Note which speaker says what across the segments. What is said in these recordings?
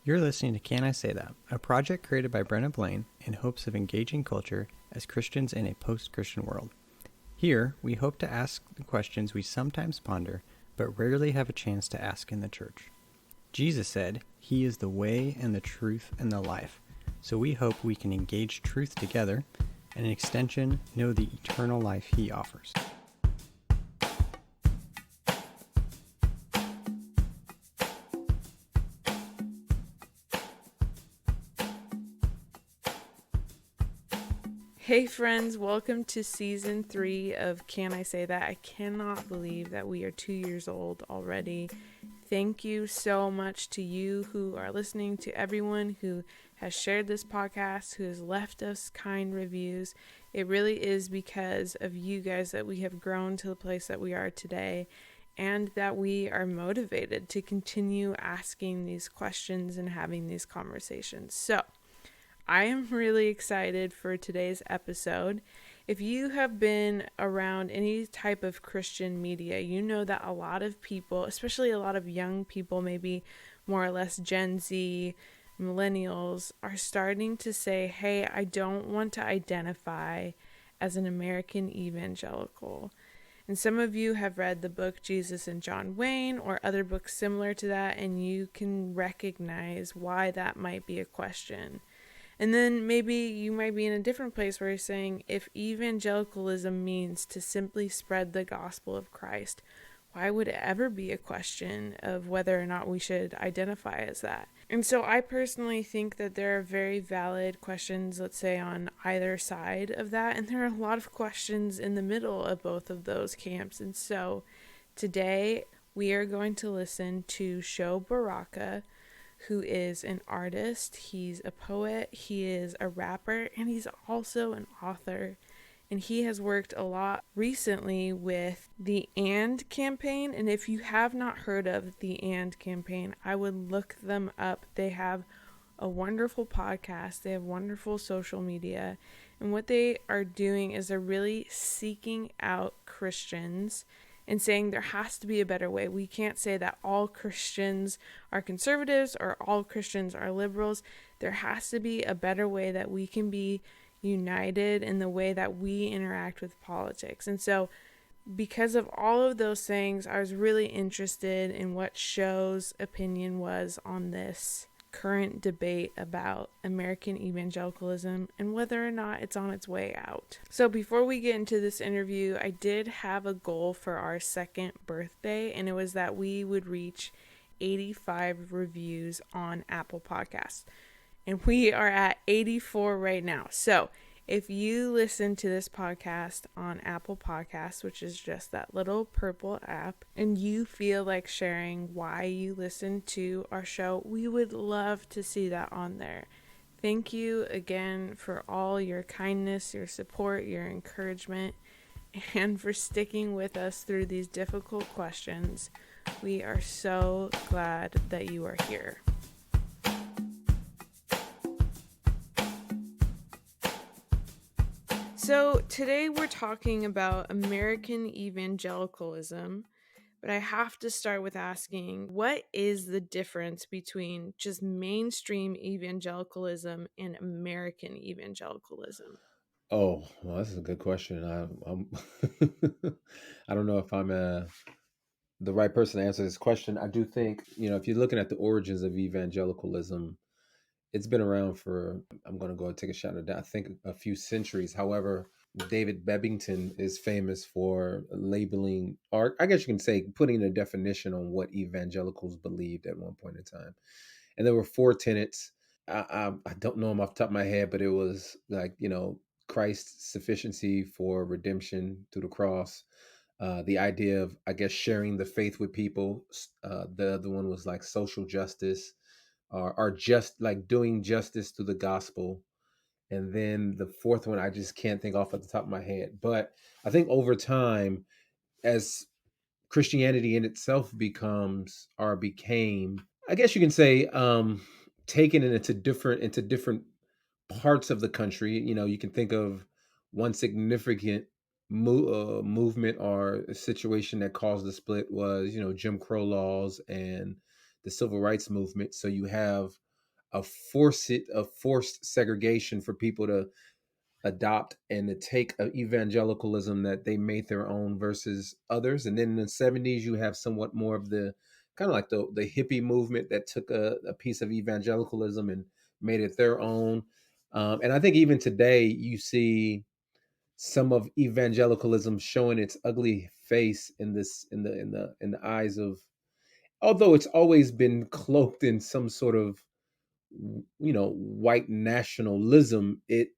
Speaker 1: You're listening to Can I Say That, a project created by Brenna Blaine in hopes of engaging culture as Christians in a post-Christian world. Here, we hope to ask the questions we sometimes ponder, but rarely have a chance to ask in the church. Jesus said, He is the way and the truth and the life. So we hope we can engage truth together, and in extension, know the eternal life He offers.
Speaker 2: Hey friends, welcome to season 3 of Can I Say That? I cannot believe that we are 2 years old already. Thank you so much to you who are listening, to everyone who has shared this podcast, who has left us kind reviews. It really is because of you guys that we have grown to the place that we are today, and that we are motivated to continue asking these questions and having these conversations. So, I am really excited for today's episode. If you have been around any type of Christian media, you know that a lot of people, especially a lot of young people, maybe more or less Gen Z, millennials, are starting to say, hey, I don't want to identify as an American evangelical. And some of you have read the book Jesus and John Wayne or other books similar to that, and you can recognize why that might be a question. And then maybe you might be in a different place where you're saying, if evangelicalism means to simply spread the gospel of Christ, why would it ever be a question of whether or not we should identify as that? And so I personally think that there are very valid questions, let's say, on either side of that. And there are a lot of questions in the middle of both of those camps. And so today we are going to listen to Sho Baraka, who is an artist, he's a poet, he is a rapper, and he's also an author. And he has worked a lot recently with the AND campaign. And if you have not heard of the AND campaign, I would look them up. They have a wonderful podcast, they have wonderful social media. And what they are doing is they're really seeking out Christians and saying there has to be a better way. We can't say that all Christians are conservatives or all Christians are liberals. There has to be a better way that we can be united in the way that we interact with politics. And so because of all of those things, I was really interested in what Sho's opinion was on this current debate about American evangelicalism and whether or not it's on its way out. So before we get into this interview, I did have a goal for our second birthday, and it was that we would reach 85 reviews on Apple Podcasts. And we are at 84 right now. So if you listen to this podcast on Apple Podcasts, which is just that little purple app, and you feel like sharing why you listen to our show, we would love to see that on there. Thank you again for all your kindness, your support, your encouragement, and for sticking with us through these difficult questions. We are so glad that you are here. So today we're talking about American evangelicalism, but I have to start with asking, what is the difference between just mainstream evangelicalism and American evangelicalism?
Speaker 3: Oh, well, this is a good question. I'm I don't know if I'm the right person to answer this question. I do think, if you're looking at the origins of evangelicalism, it's been around for, I'm going to go and take a shot at that, I think a few centuries. However, David Bebbington is famous for labeling, or I guess you can say, putting a definition on what evangelicals believed at one point in time. And there were four tenets. I don't know them off the top of my head, but it was like, Christ's sufficiency for redemption through the cross. The idea of, I guess, sharing the faith with people. The other one was like social justice, or just like doing justice to the gospel. And then the fourth one, I just can't think off at the top of my head. But I think over time, as Christianity in itself becomes, or became, I guess you can say, taken into different parts of the country. You can think of one significant movement or a situation that caused the split was, Jim Crow laws and the civil rights movement. So you have a forced segregation for people to adopt and to take a evangelicalism that they made their own versus others. And then in the 70s, you have somewhat more of the kind of like the hippie movement that took a piece of evangelicalism and made it their own. And I think even today, you see some of evangelicalism showing its ugly face in this in the eyes of, although it's always been cloaked in some sort of white nationalism, it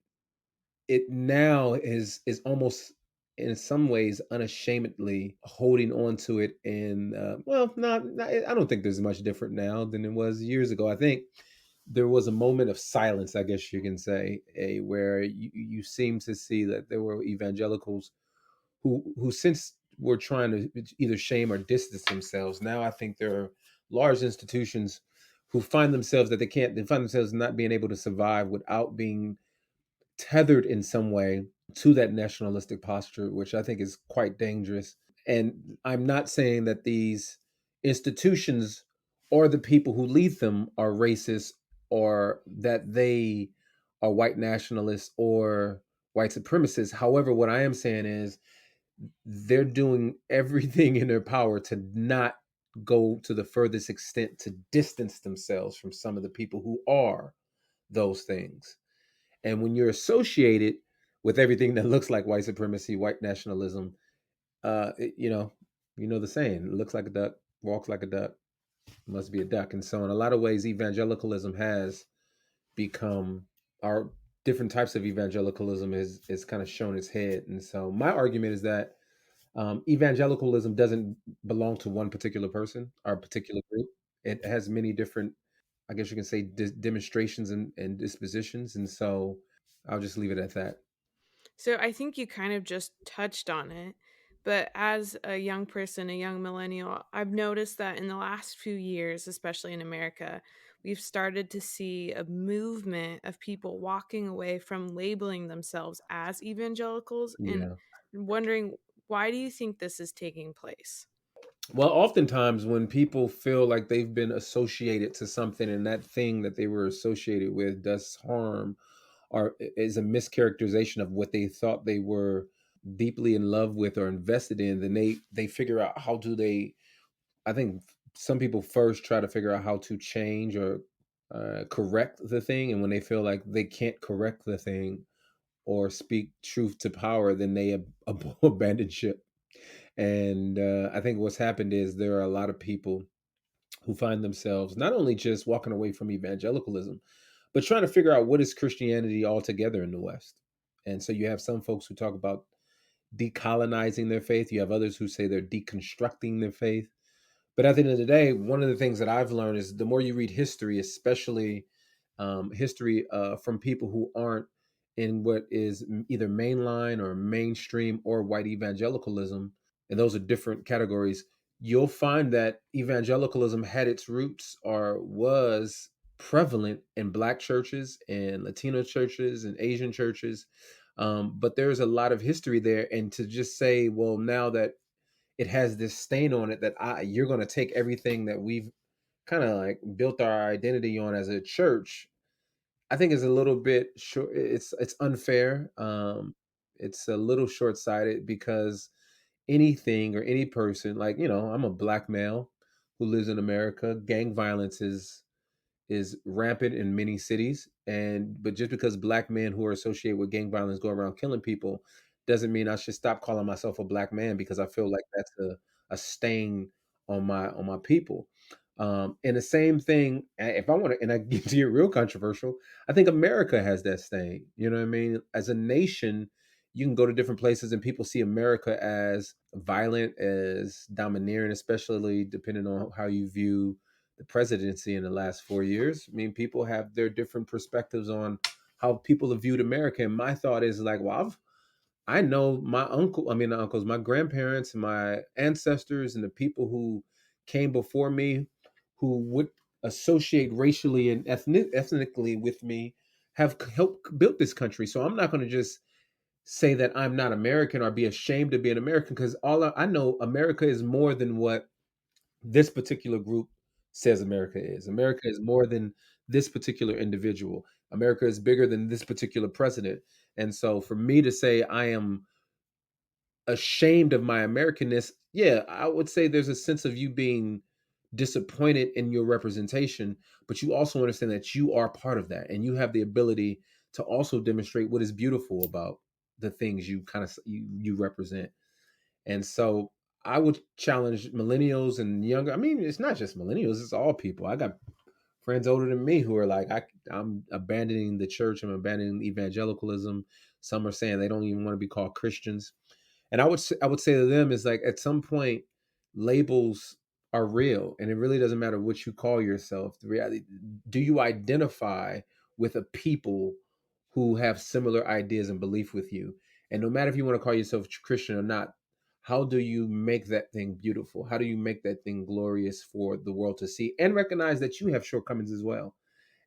Speaker 3: now is almost in some ways unashamedly holding on to it. And well, not I don't think there's much different now than it was years ago. I think there was a moment of silence, I guess you can say, where you seem to see that there were evangelicals who since were trying to either shame or distance themselves. Now I think there are large institutions who find themselves that they find themselves not being able to survive without being tethered in some way to that nationalistic posture, which I think is quite dangerous. And I'm not saying that these institutions or the people who lead them are racist, or that they are white nationalists or white supremacists. However, what I am saying is they're doing everything in their power to not go to the furthest extent to distance themselves from some of the people who are those things. And when you're associated with everything that looks like white supremacy, white nationalism, you know the saying, looks like a duck, walks like a duck, must be a duck. And so in a lot of ways, evangelicalism has become, our different types of evangelicalism is kind of shown its head. And so my argument is that evangelicalism doesn't belong to one particular person or a particular group. It has many different, I guess you can say, demonstrations and dispositions. And so I'll just leave it at that.
Speaker 2: So I think you kind of just touched on it. But as a young person, a young millennial, I've noticed that in the last few years, especially in America, we've started to see a movement of people walking away from labeling themselves as evangelicals, and
Speaker 3: Yeah.
Speaker 2: wondering, why do you think this is taking place?
Speaker 3: Well, oftentimes when people feel like they've been associated to something and that thing that they were associated with does harm or is a mischaracterization of what they thought they were deeply in love with or invested in, then they figure out how do they, I think some people first try to figure out how to change or correct the thing. And when they feel like they can't correct the thing or speak truth to power, then they abandon ship. And I think what's happened is there are a lot of people who find themselves not only just walking away from evangelicalism, but trying to figure out what is Christianity altogether in the West. And so you have some folks who talk about decolonizing their faith. You have others who say they're deconstructing their faith. But at the end of the day, one of the things that I've learned is the more you read history, especially history from people who aren't in what is either mainline or mainstream or white evangelicalism, and those are different categories, you'll find that evangelicalism had its roots or was prevalent in Black churches and Latino churches and Asian churches. But there's a lot of history there. And to just say, well, now that it has this stain on it, that you're going to take everything that we've kind of like built our identity on as a church, I think is a little bit short. It's unfair. It's a little short sighted because anything or any person, like, I'm a Black male who lives in America. Gang violence is rampant in many cities, and but just because Black men who are associated with gang violence go around killing people doesn't mean I should stop calling myself a Black man because I feel like that's a stain on my people. And the same thing, if I want to, and I get to get real controversial, I think America has that stain. You know what I mean? As a nation, you can go to different places and people see America as violent, as domineering, especially depending on how you view the presidency in the last 4 years. I mean, people have their different perspectives on how people have viewed America. And my thought is like, well, I know my uncles, my grandparents, my ancestors, and the people who came before me who would associate racially and ethnically with me have helped build this country. So I'm not going to just say that I'm not American or be ashamed to be an American, because I know America is more than what this particular group says America is. America is more than this particular individual. America is bigger than this particular president. And so for me to say I am ashamed of my Americanness, yeah, I would say there's a sense of you being disappointed in your representation, but you also understand that you are part of that and you have the ability to also demonstrate what is beautiful about the things you kind of you represent. And so I would challenge millennials and younger. I mean, it's not just millennials, it's all people. I got friends older than me who are like, I'm abandoning the church, I'm abandoning evangelicalism. Some are saying they don't even want to be called Christians. And I would say to them is like at some point labels are real and it really doesn't matter what you call yourself. The reality, do you identify with a people who have similar ideas and belief with you? And no matter if you want to call yourself Christian or not, how do you make that thing beautiful? How do you make that thing glorious for the world to see and recognize that you have shortcomings as well?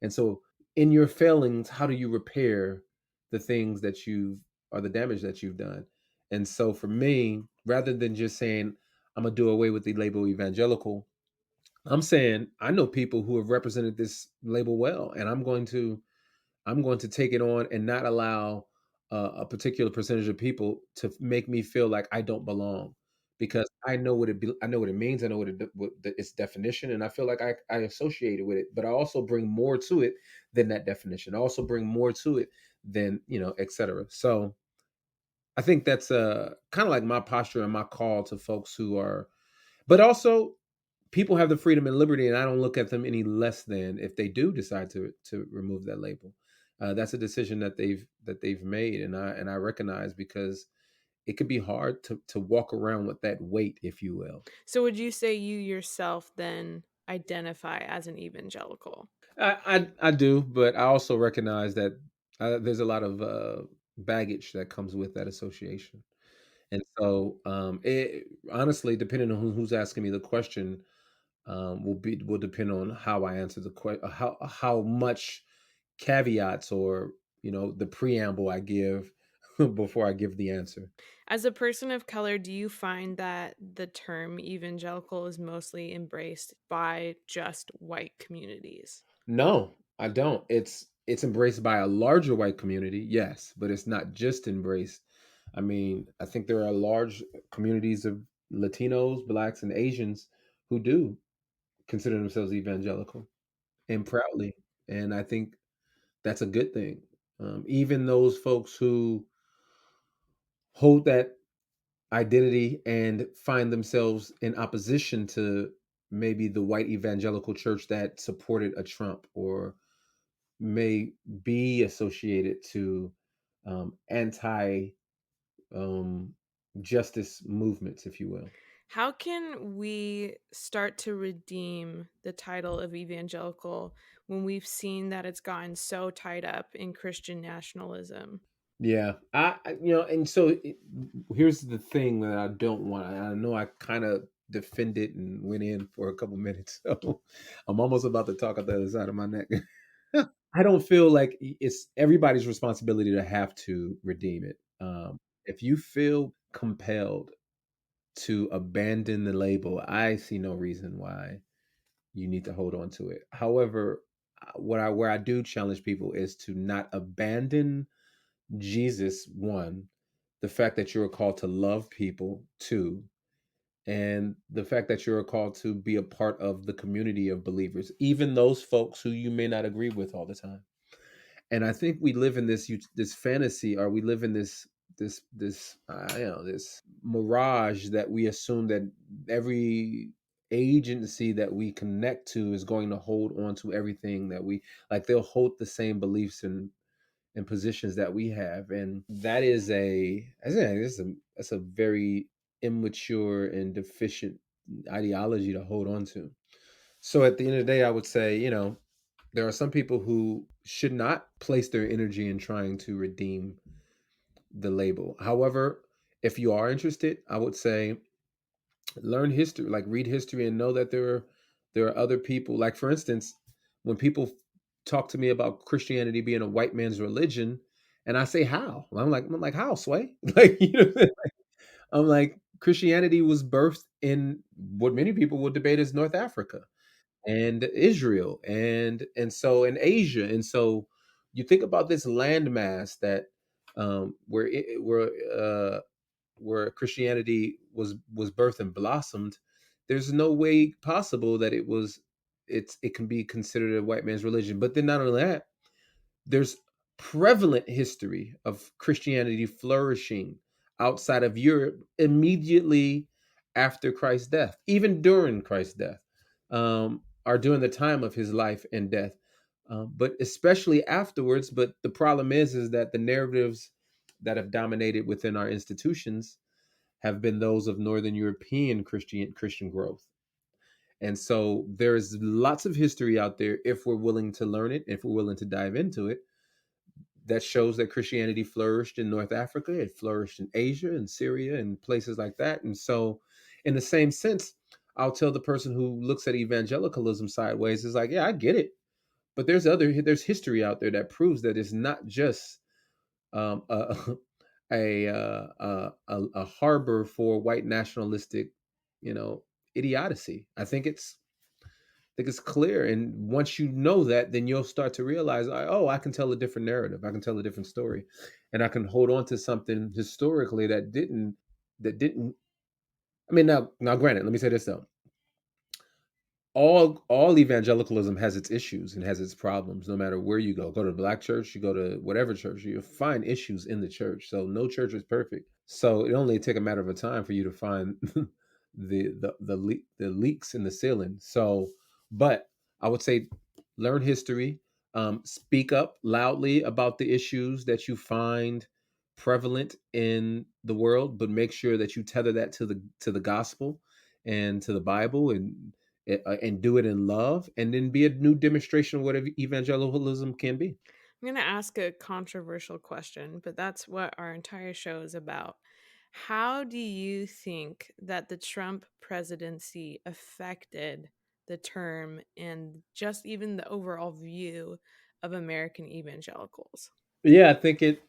Speaker 3: And so in your failings, how do you repair the things that you've or the damage that you've done? And so for me, rather than just saying, I'm gonna do away with the label evangelical, I'm saying I know people who have represented this label well, and I'm going to take it on and not allow a particular percentage of people to make me feel like I don't belong because I know I know what it means. I know its definition, and I feel like I associated with it. But I also bring more to it than that definition. I also bring more to it than etc. So I think that's kind of like my posture and my call to folks who are, but also people have the freedom and liberty, and I don't look at them any less than if they do decide to remove that label. That's a decision that they've made, and I recognize because it could be hard to walk around with that weight, if you will.
Speaker 2: So would you say you yourself then identify as an evangelical?
Speaker 3: I do, but I also recognize that there's a lot of baggage that comes with that association. And so, it honestly, depending on who's asking me the question, will depend on how I answer the question, how much caveats or the preamble I give before I give the answer.
Speaker 2: As a person of color, do you find that the term evangelical is mostly embraced by just white communities?
Speaker 3: No, I don't. It's embraced by a larger white community, yes, but it's not just embraced. I mean, I think there are large communities of Latinos, blacks, and Asians who do consider themselves evangelical and proudly, and I think that's a good thing. Even those folks who hold that identity and find themselves in opposition to maybe the white evangelical church that supported a Trump or may be associated to anti um, justice movements, if you will.
Speaker 2: How can we start to redeem the title of evangelical when we've seen that it's gotten so tied up in Christian nationalism?
Speaker 3: Yeah, and so here's the thing that I don't want. I know I kind of defended and went in for a couple minutes, so I'm almost about to talk out the other side of my neck. I don't feel like it's everybody's responsibility to have to redeem it. If you feel compelled to abandon the label, I see no reason why you need to hold on to it. However, what I where I do challenge people is to not abandon Jesus, one, the fact that you're called to love people, two, and the fact that you're called to be a part of the community of believers, even those folks who you may not agree with all the time. And I think we live in this fantasy, or we live in this mirage that we assume that every agency that we connect to is going to hold on to everything that we like. They'll hold the same beliefs and positions that we have, and that is that's a very immature and deficient ideology to hold on to. So at the end of the day, I would say, there are some people who should not place their energy in trying to redeem the label. However, if you are interested, I would say learn history, like read history and know that there are other people. Like for instance, when people talk to me about Christianity being a white man's religion, and I say how, I'm like how, Sway? Like I'm like Christianity was birthed in what many people would debate as North Africa. and Israel, and so in Asia. And so you think about this landmass that where Christianity was birthed and blossomed. There's no way possible that it can be considered a white man's religion. But then not only that, there's prevalent history of Christianity flourishing outside of Europe immediately after Christ's death, even during Christ's death, or during the time of his life and death, but especially afterwards. But the problem is that the narratives that have dominated within our institutions have been those of Northern European Christian growth. And so there's lots of history out there if we're willing to learn it, if we're willing to dive into it, that shows that Christianity flourished in North Africa, it flourished in Asia and Syria and places like that. And so, in the same sense, I'll tell the person who looks at evangelicalism sideways is like, yeah, I get it, but there's history out there that proves that it's not just a, a harbor for white nationalistic, you know, idiocy. I think it's clear. And once you know that, then you'll start to realize, oh, I can tell a different narrative. I can tell a different story. And I can hold on to something historically that didn't. I mean, now granted, let me say this though. All evangelicalism has its issues and has its problems, no matter where you go. Go to a black church, you go to whatever church, you'll find issues in the church. So no church is perfect. So it only take a matter of a time for you to find the leaks in the ceiling. So, but I would say learn history, speak up loudly about the issues that you find prevalent in the world, but make sure that you tether that to the gospel and to the Bible, and do it in love, and then be a new demonstration of what evangelicalism can be.
Speaker 2: I'm going to ask a controversial question, but that's what our entire show is about. How do you think that the Trump presidency affected the term and just even the overall view of American evangelicals?
Speaker 3: Yeah, I think it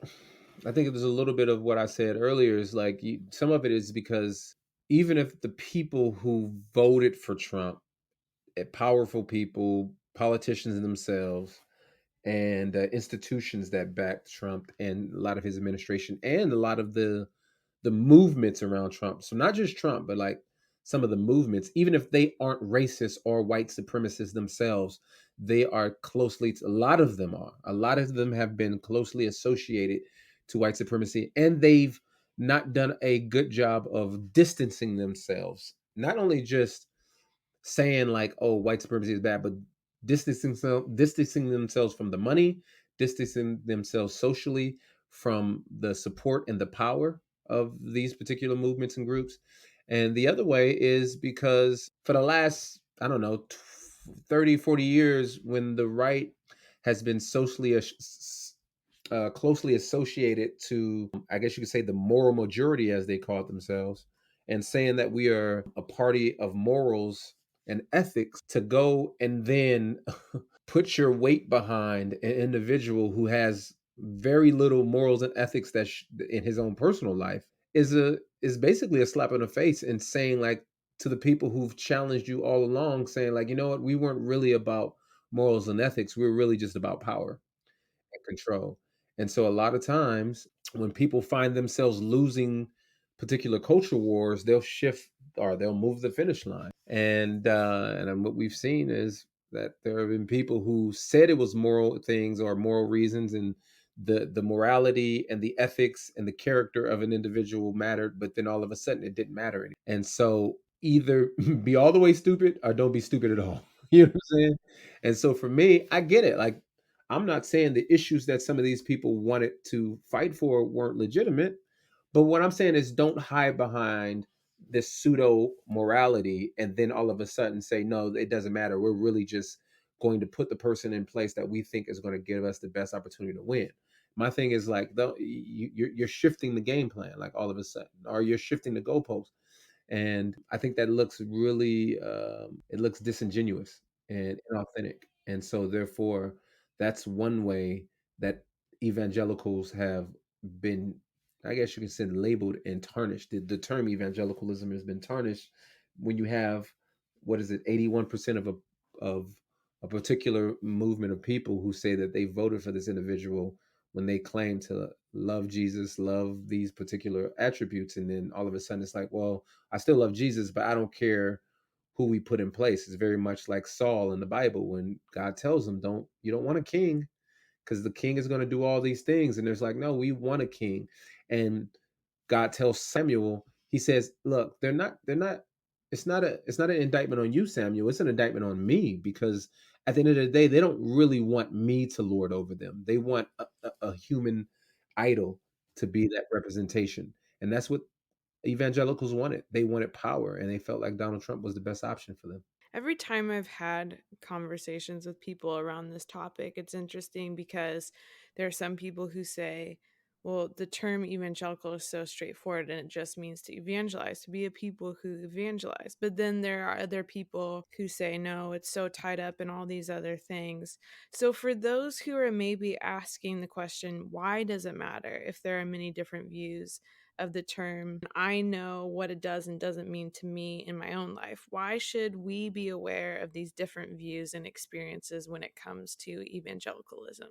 Speaker 3: was a little bit of what I said earlier. Is like some of it is because even if the people who voted for Trump, powerful people, politicians themselves, and institutions that backed Trump and a lot of his administration and a lot of the movements around Trump. So not just Trump, but like some of the movements, even if they aren't racist or white supremacists themselves, they are closely. A lot of them are. A lot of them have been closely associated to white supremacy, and they've not done a good job of distancing themselves. Not only just saying like, "Oh, white supremacy is bad," but distancing themselves from the money, distancing themselves socially from the support and the power of these particular movements and groups. And the other way is because for the last, I don't know, 30, 40 years, when the right has been closely associated to, I guess you could say, the moral majority, as they call it themselves, and saying that we are a party of morals and ethics, to go and then put your weight behind an individual who has very little morals and ethics in his own personal life is basically a slap in the face, and saying like to the people who've challenged you all along, saying like, you know what, we weren't really about morals and ethics, we were really just about power and control. And so a lot of times when people find themselves losing particular culture wars, they'll shift or they'll move the finish line. And what we've seen is that there have been people who said it was moral things or moral reasons, and the morality and the ethics and the character of an individual mattered, but then all of a sudden it didn't matter anymore. And so either be all the way stupid or don't be stupid at all. You know what I'm saying? And so for me, I get it. Like, I'm not saying the issues that some of these people wanted to fight for weren't legitimate, but what I'm saying is don't hide behind this pseudo morality and then all of a sudden say, no, it doesn't matter. We're really just going to put the person in place that we think is going to give us the best opportunity to win. My thing is like, though, you're shifting the game plan, like all of a sudden, or you're shifting the goalpost. And I think that looks really it looks disingenuous and inauthentic. And so therefore that's one way that evangelicals have been, I guess you can say, labeled and tarnished. The term evangelicalism has been tarnished when you have, what is it, 81% of a particular movement of people who say that they voted for this individual when they claim to love Jesus, love these particular attributes, and then all of a sudden it's like, well, I still love Jesus, but I don't care who we put in place. It's very much like Saul in the Bible when God tells him, you don't want a king because the king is going to do all these things. And there's like, no, we want a king. And God tells Samuel, he says, look, it's not an indictment on you, Samuel. It's an indictment on me because at the end of the day, they don't really want me to lord over them. They want a human idol to be that representation. And that's what evangelicals wanted. They wanted power, and they felt like Donald Trump was the best option for them.
Speaker 2: Every time I've had conversations with people around this topic, it's interesting because there are some people who say, well, the term evangelical is so straightforward and it just means to evangelize, to be a people who evangelize. But then there are other people who say, no, it's so tied up in all these other things. So for those who are maybe asking the question, why does it matter if there are many different views of the term? I know what it does and doesn't mean to me in my own life. Why should we be aware of these different views and experiences when it comes to evangelicalism?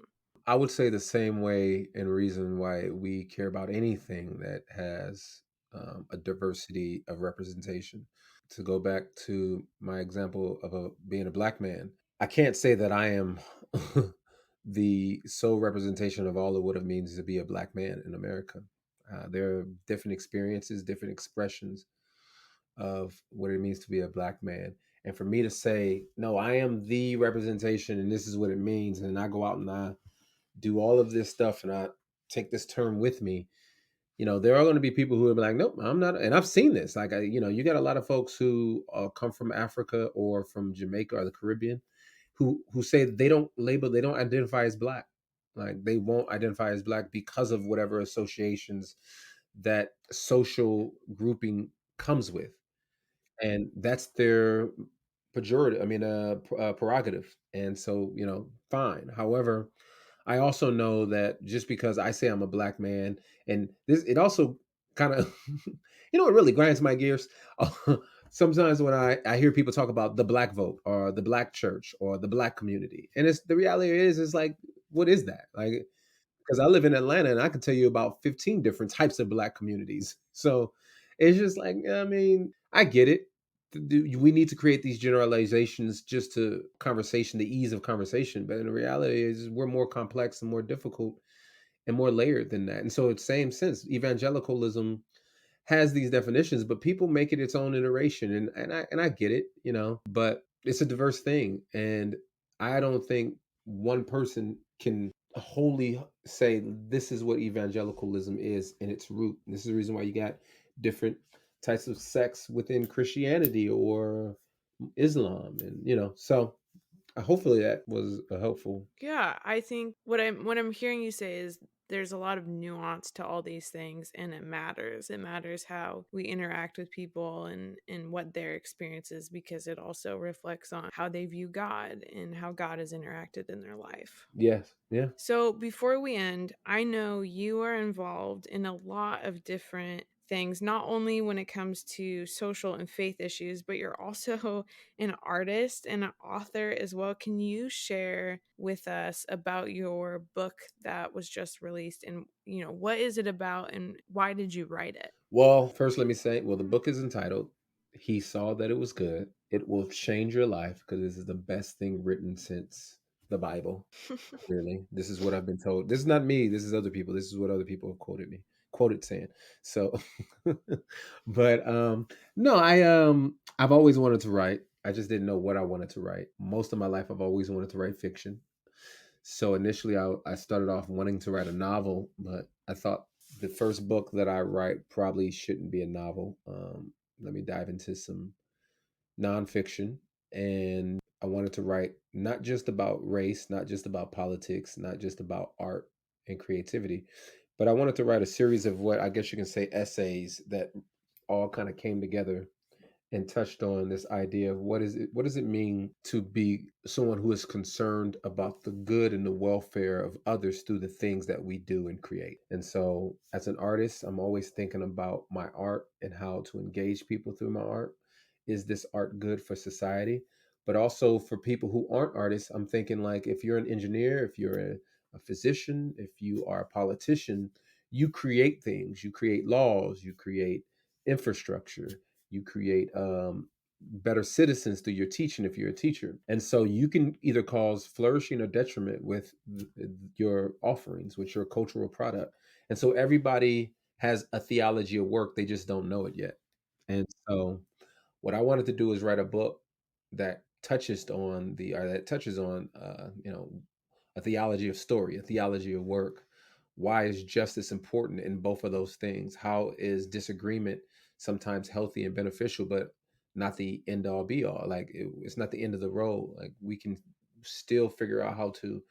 Speaker 3: I would say the same way and reason why we care about anything that has a diversity of representation. To go back to my example of being a black man, I can't say that I am the sole representation of all of what it means to be a black man in America. There are different experiences, different expressions of what it means to be a black man. And for me to say, no, I am the representation and this is what it means, and I go out and I do all of this stuff and I take this term with me, there are going to be people who are like, nope, I'm not. And I've seen this. Like, you got a lot of folks who come from Africa or from Jamaica or the Caribbean who say they don't identify as black. Like, they won't identify as black because of whatever associations that social grouping comes with. And that's their pejorative, prerogative. And so, fine. However, I also know that just because I say I'm a black man, and this, it also kind of, it really grinds my gears. Sometimes when I hear people talk about the black vote or the black church or the black community, and it's the reality is like, what is that? Like, because I live in Atlanta and I can tell you about 15 different types of black communities. So it's just like, I get it. We need to create these generalizations just to conversation, the ease of conversation. But in the reality is we're more complex and more difficult and more layered than that. And so it's same sense. Evangelicalism has these definitions, but people make it its own iteration. And I get it, but it's a diverse thing. And I don't think one person can wholly say this is what evangelicalism is in its root. And this is the reason why you got different types of sects within Christianity or Islam, and so hopefully that was helpful.
Speaker 2: Yeah, I think what I'm hearing you say is there's a lot of nuance to all these things and it matters. It matters how we interact with people and what their experience is because it also reflects on how they view God and how God has interacted in their life.
Speaker 3: Yes, yeah.
Speaker 2: So before we end, I know you are involved in a lot of different things, not only when it comes to social and faith issues, but you're also an artist and an author as well. Can you share with us about your book that was just released and, what is it about and why did you write it?
Speaker 3: Well, first let me say, the book is entitled "He Saw That It Was Good." It will change your life because this is the best thing written since the Bible. Clearly, this is what I've been told. This is not me. This is other people. This is what other people have quoted saying. So, but no, I've always wanted to write. I just didn't know what I wanted to write. Most of my life, I've always wanted to write fiction. So initially, I started off wanting to write a novel, but I thought the first book that I write probably shouldn't be a novel. Let me dive into some nonfiction. And I wanted to write not just about race, not just about politics, not just about art and creativity, but I wanted to write a series of what I guess you can say essays that all kind of came together and touched on this idea of what does it mean to be someone who is concerned about the good and the welfare of others through the things that we do and create. And so as an artist, I'm always thinking about my art and how to engage people through my art. Is this art good for society? but also for people who aren't artists, I'm thinking like if you're an engineer, if you're a physician, if you are a politician, you create things, you create laws, you create infrastructure, you create better citizens through your teaching if you're a teacher. And so you can either cause flourishing or detriment with your offerings, with your cultural product. And so everybody has a theology of work, they just don't know it yet. And so what I wanted to do is write a book that touches on a theology of story, a theology of work. Why is justice important in both of those things? How is disagreement sometimes healthy and beneficial, but not the end all be all? Like it's not the end of the road. Like we can still figure out how to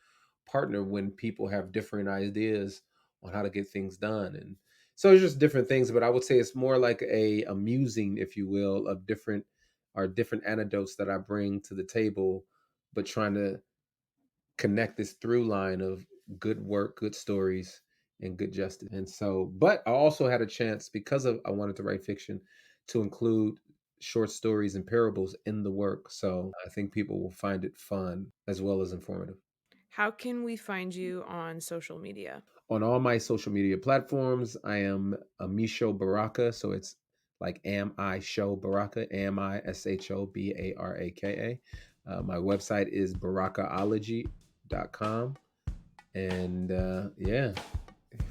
Speaker 3: partner when people have different ideas on how to get things done. And so it's just different things, but I would say it's more like a musing, if you will, of different anecdotes that I bring to the table, but trying to connect this through line of good work, good stories, and good justice. And so, but I also had a chance because of I wanted to write fiction to include short stories and parables in the work. So I think people will find it fun as well as informative.
Speaker 2: How can we find you on social media?
Speaker 3: On all my social media platforms, I am a Sho Baraka. So it's like am I Sho Baraka, AmIShoBaraka. My website is barakaology.com. And yeah,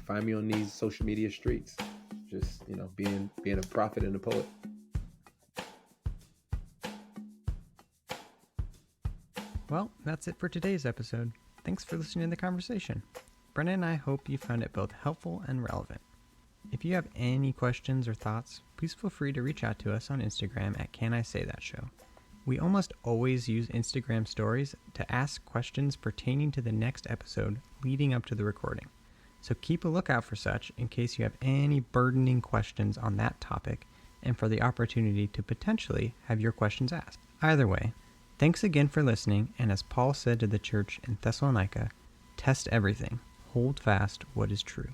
Speaker 3: find me on these social media streets. Just, being a prophet and a poet.
Speaker 1: Well, that's it for today's episode. Thanks for listening to the conversation. Brennan and I hope you found it both helpful and relevant. If you have any questions or thoughts, please feel free to reach out to us on Instagram at Can I Say That Show. We almost always use Instagram stories to ask questions pertaining to the next episode leading up to the recording. So keep a lookout for such in case you have any burdening questions on that topic and for the opportunity to potentially have your questions asked. Either way, thanks again for listening, and as Paul said to the church in Thessalonica, test everything, hold fast what is true.